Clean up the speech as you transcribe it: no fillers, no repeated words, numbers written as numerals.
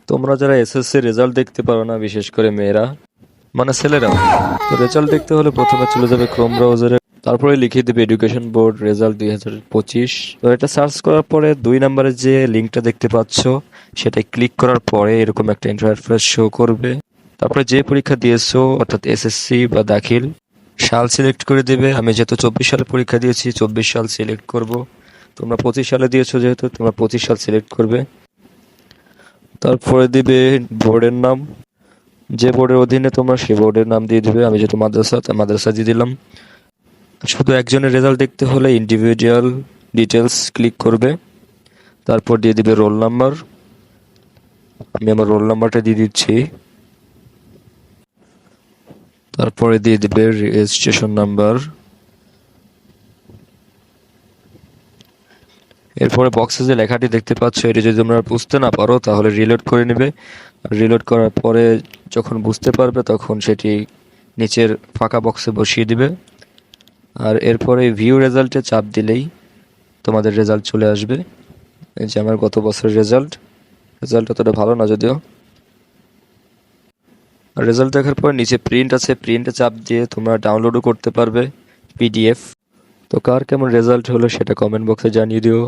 তোমরা যারা SSC result দেখতে পারো না, বিশেষ করে মেয়েরা, মানে ছেলেরাও, তো রেজাল্ট দেখতে হলে প্রথমে চলে যাবে ক্রোম ব্রাউজারে, তারপরে লিখে দেবে এডুকেশন বোর্ড রেজাল্ট 2025। তো এটা সার্চ করার পরে 2 নম্বরে যে লিঙ্কটা দেখতে পাচ্ছ সেটা ক্লিক করার পরে এরকম একটা ইন্টারফেস শো করবে। তারপরে যে পরীক্ষা দিয়েছো অর্থাৎ এসএসসি বা দাখিল সাল সিলেক্ট করে দেবে। আমি যেহেতু 24 সালে পরীক্ষা দিয়েছি 24 সাল সিলেক্ট করব। তোমরা 25 সালে দিয়েছো যেহেতু তোমরা 25 সাল সিলেক্ট করবে। তারপরে দিবে বোর্ডের নাম, যে বোর্ডের অধীনে তোমরা সে বোর্ডের নাম দিয়ে দিবে। আমি যেহেতু মাদ্রাসা তাই মাদ্রাসা দিয়ে দিলাম। শুধু একজনের রেজাল্ট দেখতে হলে ইন্ডিভিজুয়াল ডিটেলস ক্লিক করবে, তারপর দিয়ে দিবে রোল নাম্বার। আমি আমার রোল নাম্বারটা দিয়ে দিচ্ছি। তারপরে দিয়ে দিবে রেজিস্ট্রেশন নাম্বার। এরপরে বক্সে যে লেখাটি দেখতে পাচ্ছ এটি যদি তোমরা বুঝতে না পারো তাহলে রিলোড করে নেবে। রিলোড করার পরে যখন বুঝতে পারবে তখন সেটি নিচের ফাঁকা বক্সে বসিয়ে দিবে। আর এরপরে ভিউ রেজাল্টে চাপ দিলেই তোমাদের রেজাল্ট চলে আসবে। এই যে আমার গত বছরের রেজাল্ট অতটা ভালো না যদিও। আর রেজাল্ট দেখার পর নিচে প্রিন্ট আছে, প্রিন্টে চাপ দিয়ে তোমরা ডাউনলোডও করতে পারবে পিডিএফ। তো কার কেমন রেজাল্ট হলো সেটা কমেন্ট বক্সে জানিয়ে দিও।